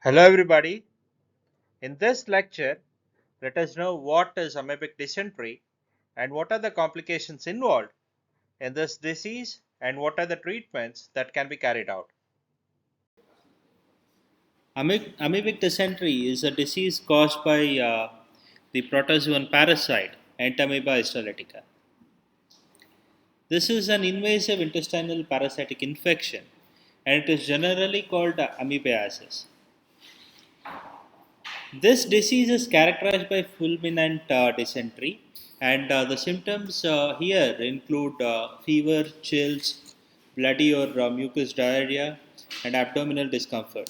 Hello everybody. In this lecture, let us know what is amoebic dysentery and what are the complications involved in this disease and what are the treatments that can be carried out. Amoebic dysentery is a disease caused by the protozoan parasite Entamoeba histolytica. This is an invasive intestinal parasitic infection and it is generally called amoebiasis. This disease is characterized by fulminant dysentery and the symptoms here include fever, chills, bloody or mucus diarrhea and abdominal discomfort.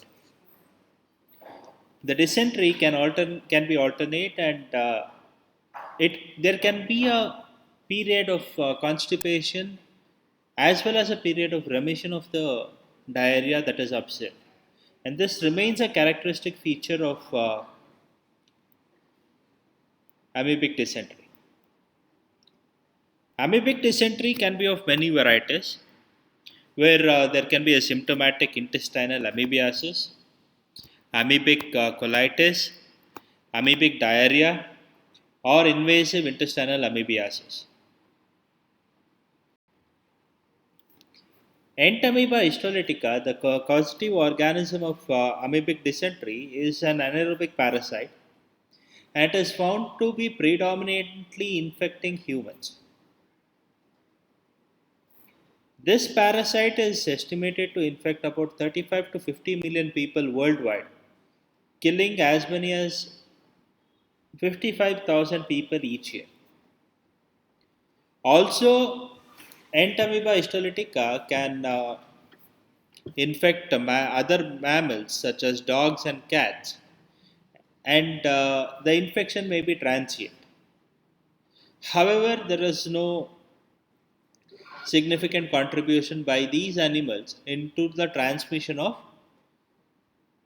The dysentery can be alternate and it there can be a period of constipation as well as a period of remission of the diarrhea that is upset, and this remains a characteristic feature of amoebic dysentery. Amoebic dysentery can be of many varieties where there can be a symptomatic intestinal amoebiasis, amoebic colitis, amoebic diarrhea, or invasive intestinal amoebiasis. Entamoeba histolytica, the causative organism of amoebic dysentery, is an anaerobic parasite and it is found to be predominantly infecting humans. This parasite is estimated to infect about 35 to 50 million people worldwide, killing as many as 55,000 people each year. Also, Entamoeba histolytica can infect other mammals such as dogs and cats, and the infection may be transient. However, there is no significant contribution by these animals into the transmission of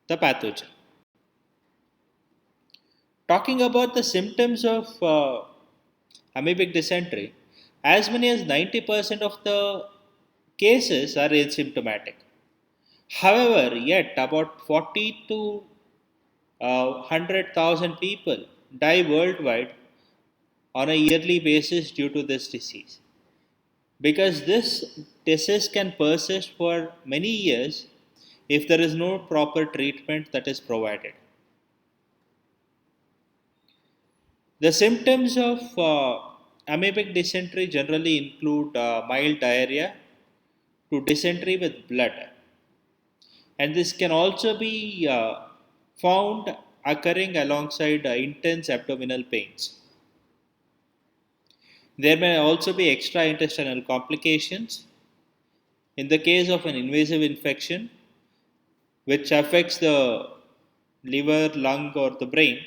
the pathogen. Talking about the symptoms of amoebic dysentery, as many as 90% of the cases are asymptomatic. However, yet about 40 to 100,000 people die worldwide on a yearly basis due to this disease. Because this disease can persist for many years if there is no proper treatment that is provided. The symptoms of amoebic dysentery generally include mild diarrhea to dysentery with blood, and this can also be found occurring alongside intense abdominal pains. There may also be extra intestinal complications in the case of an invasive infection which affects the liver, lung, or the brain,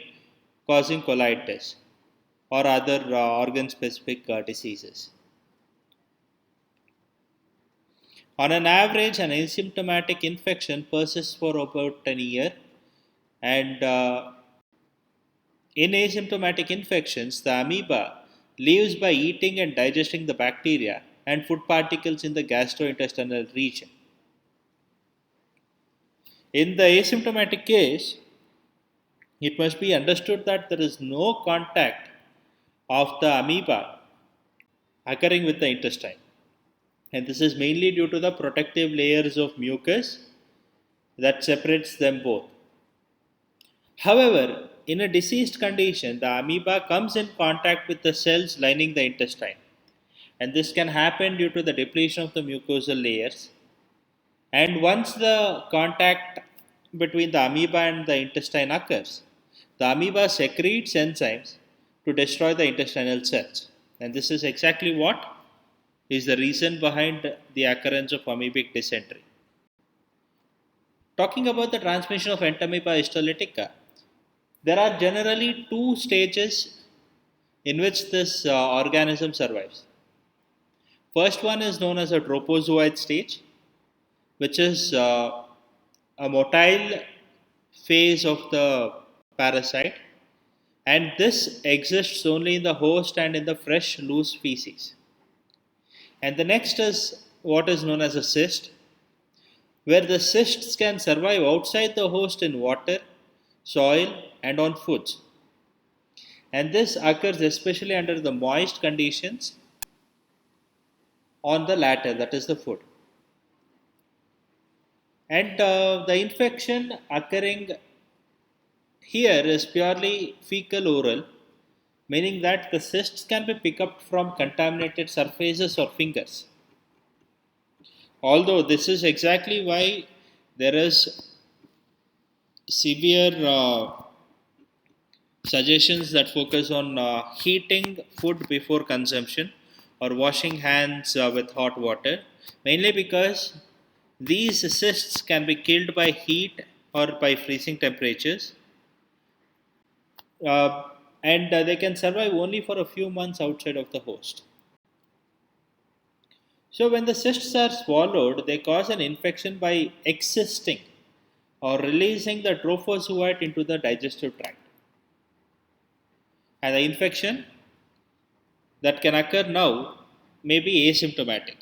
causing colitis or other organ specific diseases. On an average, an asymptomatic infection persists for about a year, and in asymptomatic infections, the amoeba lives by eating and digesting the bacteria and food particles in the gastrointestinal region. In the asymptomatic case, it must be understood that there is no contact of the amoeba occurring with the intestine, and this is mainly due to the protective layers of mucus that separates them both. However, in a diseased condition, the amoeba comes in contact with the cells lining the intestine, and this can happen due to the depletion of the mucosal layers. And once the contact between the amoeba and the intestine occurs, the amoeba secretes enzymes to destroy the intestinal cells. And this is exactly what is the reason behind the occurrence of amoebic dysentery. Talking about the transmission of Entamoeba histolytica, there are generally two stages in which this organism survives. First one is known as a trophozoite stage, which is a motile phase of the parasite, and this exists only in the host and in the fresh loose feces. And the next is what is known as a cyst, where the cysts can survive outside the host in water, soil, and on foods. And this occurs especially under the moist conditions on the latter, that is the food. And the infection occurring here is purely fecal oral, meaning that the cysts can be picked up from contaminated surfaces or fingers. Although this is exactly why there is severe suggestions that focus on heating food before consumption or washing hands with hot water, mainly because these cysts can be killed by heat or by freezing temperatures, uh, and they can survive only for a few months outside of the host. So, when the cysts are swallowed, they cause an infection by existing or releasing the trophozoite into the digestive tract. And the infection that can occur now may be asymptomatic,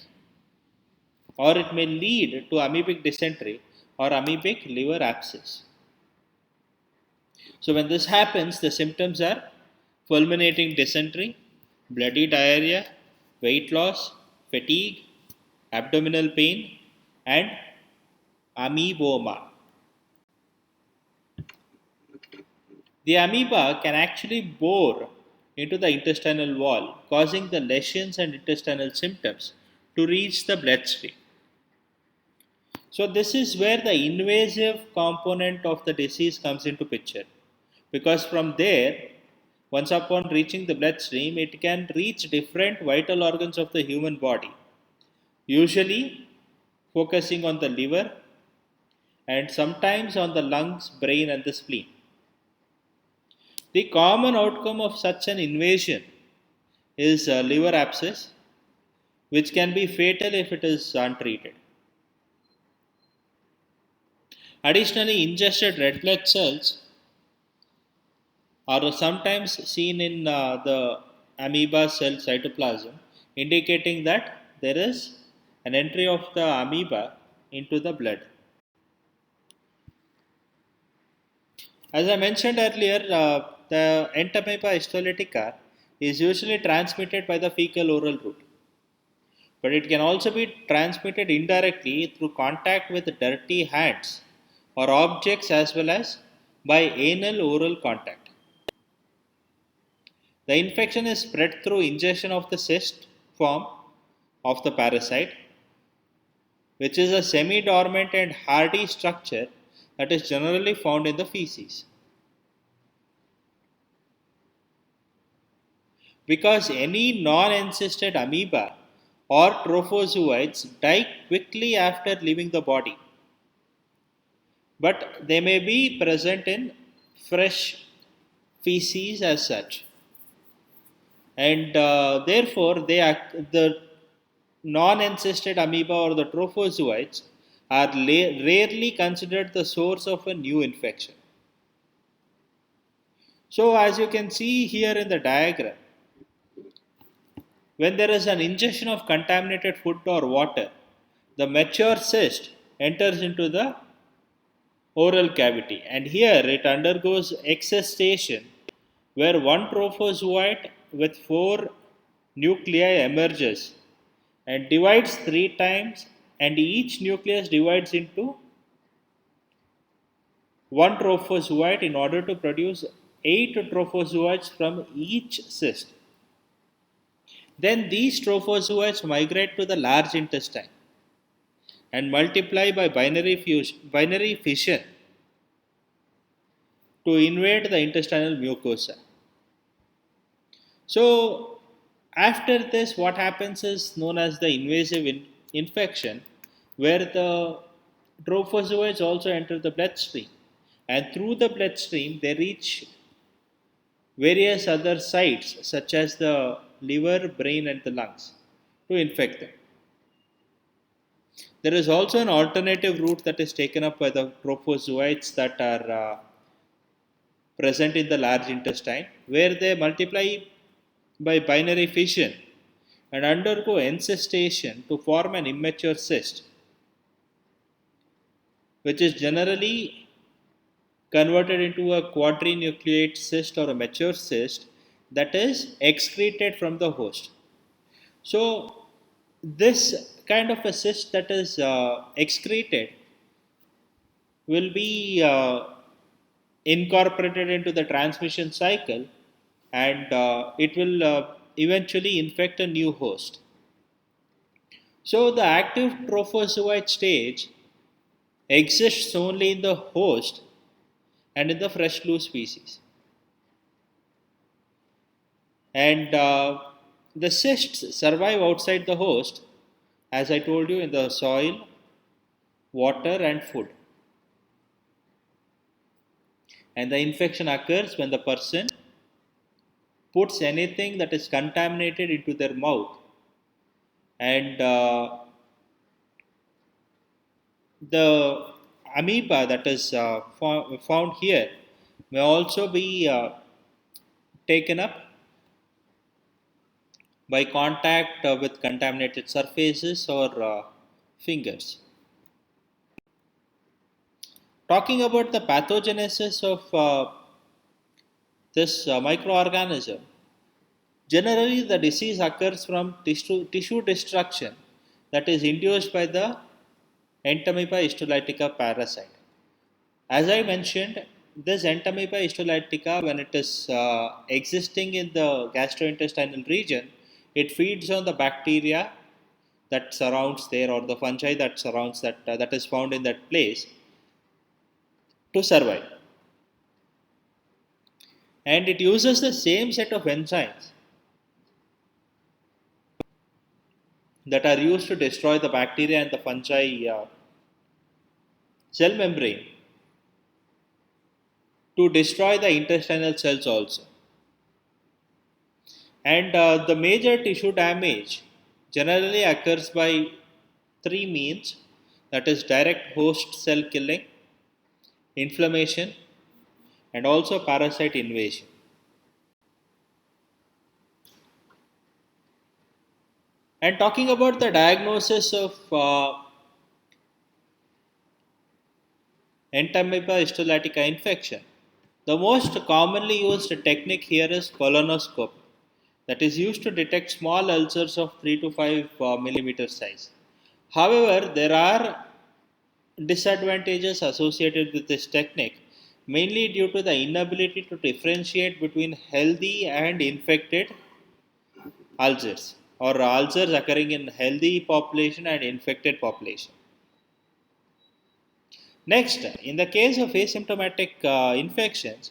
or it may lead to amoebic dysentery or amoebic liver abscess. So, when this happens, the symptoms are fulminating dysentery, bloody diarrhea, weight loss, fatigue, abdominal pain, and amoeboma. The amoeba can actually bore into the intestinal wall, causing the lesions and intestinal symptoms to reach the bloodstream. So, this is where the invasive component of the disease comes into picture. Because from there, once upon reaching the bloodstream, it can reach different vital organs of the human body, usually focusing on the liver and sometimes on the lungs, brain, and the spleen. The common outcome of such an invasion is liver abscess, which can be fatal if it is untreated. Additionally, ingested red blood cells are sometimes seen in the amoeba cell cytoplasm, indicating that there is an entry of the amoeba into the blood. As I mentioned earlier, the entamoeba histolytica is usually transmitted by the fecal oral route, but it can also be transmitted indirectly through contact with dirty hands or objects as well as by anal oral contact. The infection is spread through ingestion of the cyst form of the parasite, which is a semi dormant and hardy structure that is generally found in the feces. Because any non encysted amoeba or trophozoites die quickly after leaving the body, but they may be present in fresh feces as such. And therefore, the non encysted amoeba or the trophozoites are rarely considered the source of a new infection. So, as you can see here in the diagram, when there is an ingestion of contaminated food or water, the mature cyst enters into the oral cavity, and here it undergoes exgestation where one trophozoite with four nuclei emerges and divides three times, and each nucleus divides into one trophozoite in order to produce eight trophozoites from each cyst. Then these trophozoites migrate to the large intestine and multiply by binary fission to invade the intestinal mucosa. So, after this, what happens is known as the invasive infection, where the trophozoites also enter the bloodstream, and through the bloodstream, they reach various other sites, such as the liver, brain, and the lungs, to infect them. There is also an alternative route that is taken up by the trophozoites that are present in the large intestine, where they multiply by binary fission and undergo encystation to form an immature cyst. which is generally converted into a quadrinucleate cyst or a mature cyst that is excreted from the host. So, this kind of a cyst that is excreted will be incorporated into the transmission cycle, and it will eventually infect a new host. So, the active trophozoite stage exists only in the host and in the fresh flu species. And the cysts survive outside the host, as I told you, in the soil, water, and food. And the infection occurs when the person puts anything that is contaminated into their mouth, and the amoeba that is found here may also be taken up by contact with contaminated surfaces or fingers. Talking about the pathogenesis of this microorganism, generally the disease occurs from tissue destruction that is induced by the Entamoeba histolytica parasite. As I mentioned, this Entamoeba histolytica, when it is existing in the gastrointestinal region, it feeds on the bacteria that surrounds there, or the fungi that surrounds that is found in that place to survive. And it uses the same set of enzymes that are used to destroy the bacteria and the fungi cell membrane to destroy the intestinal cells also. And the major tissue damage generally occurs by three means, that is, direct host cell killing, inflammation, and also parasite invasion. And talking about the diagnosis of Entamoeba histolytica infection, the most commonly used technique here is colonoscopy, that is used to detect small ulcers of 3 to 5 millimeter size. However, there are disadvantages associated with this technique, mainly due to the inability to differentiate between healthy and infected ulcers, or ulcers occurring in healthy population and infected population. Next, in the case of asymptomatic infections,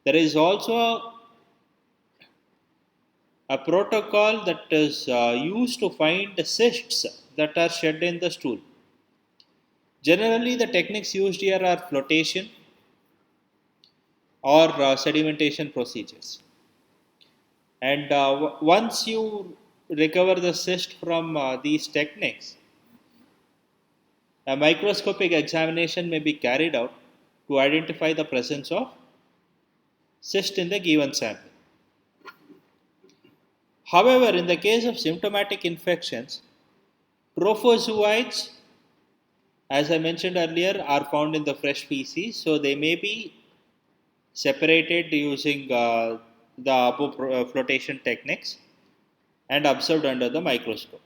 there is also a protocol that is used to find the cysts that are shed in the stool. Generally, the techniques used here are flotation or sedimentation procedures. And once you recover the cyst from these techniques, a microscopic examination may be carried out to identify the presence of cyst in the given sample. However, in the case of symptomatic infections, trophozoites, as I mentioned earlier, are found in the fresh species, so they may be separated using the above flotation techniques and observed under the microscope.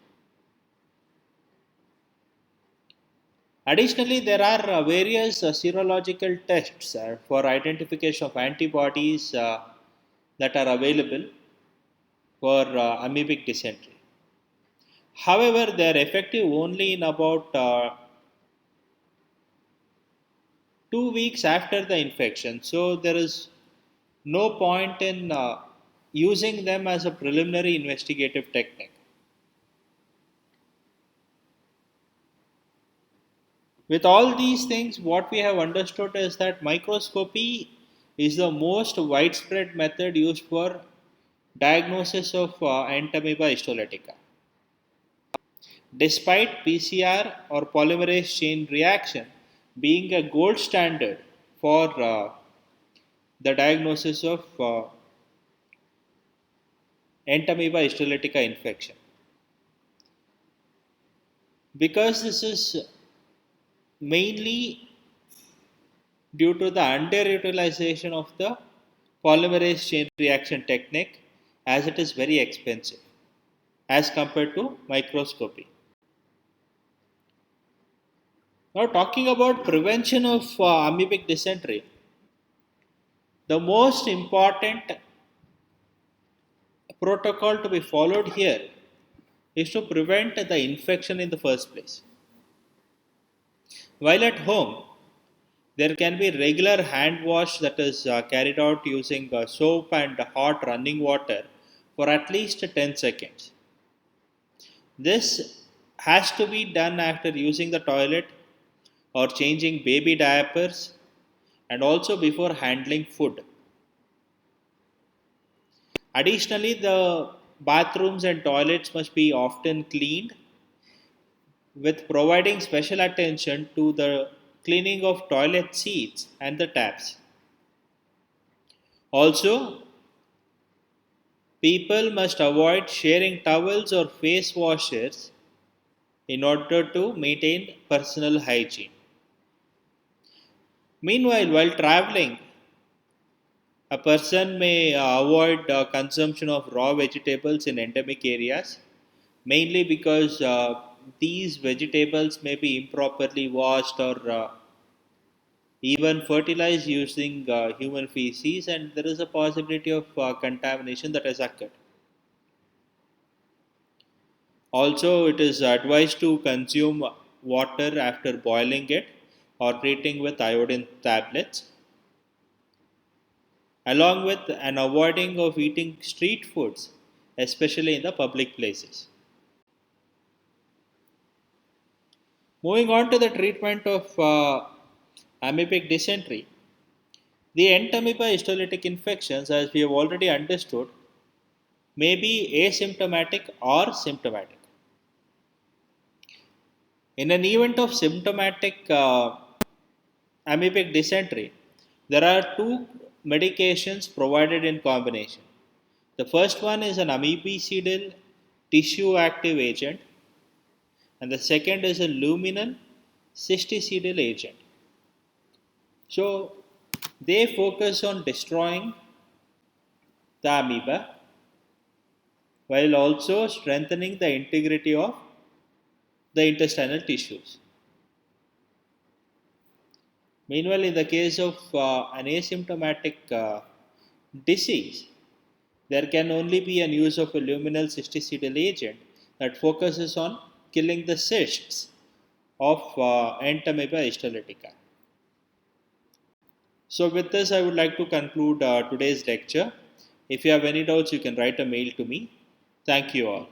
Additionally, there are various serological tests for identification of antibodies that are available for amoebic dysentery. However, they are effective only in about 2 weeks after the infection. So, there is no point in using them as a preliminary investigative technique. With all these things, what we have understood is that microscopy is the most widespread method used for diagnosis of Entamoeba histolytica. Despite PCR or polymerase chain reaction being a gold standard for the diagnosis of Entamoeba histolytica infection. Because this is mainly due to the underutilization of the polymerase chain reaction technique, as it is very expensive as compared to microscopy. Now, talking about prevention of amoebic dysentery, the most important protocol to be followed here is to prevent the infection in the first place. While at home, there can be regular hand wash that is carried out using soap and hot running water for at least 10 seconds. This has to be done after using the toilet or changing baby diapers and also before handling food. Additionally, the bathrooms and toilets must be often cleaned with providing special attention to the cleaning of toilet seats and the taps. Also, people must avoid sharing towels or face washers in order to maintain personal hygiene. Meanwhile, while traveling, a person may avoid consumption of raw vegetables in endemic areas, mainly because these vegetables may be improperly washed or even fertilized using human feces, and there is a possibility of contamination that has occurred. Also, it is advised to consume water after boiling it or treating with iodine tablets, along with an avoiding of eating street foods, especially in the public places. Moving on to the treatment of amoebic dysentery, the entamoeba histolytic infections, as we have already understood, may be asymptomatic or symptomatic. In an event of symptomatic amoebic dysentery, there are two medications provided in combination. The first one is an amoebicidal tissue active agent, and the second is a luminal cysticidal agent. So, they focus on destroying the amoeba while also strengthening the integrity of the intestinal tissues. Meanwhile, in the case of an asymptomatic disease, there can only be an use of a luminal cysticidal agent that focuses on killing the cysts of Entamoeba histolytica. So, with this, I would like to conclude today's lecture. If you have any doubts, you can write a mail to me. Thank you all.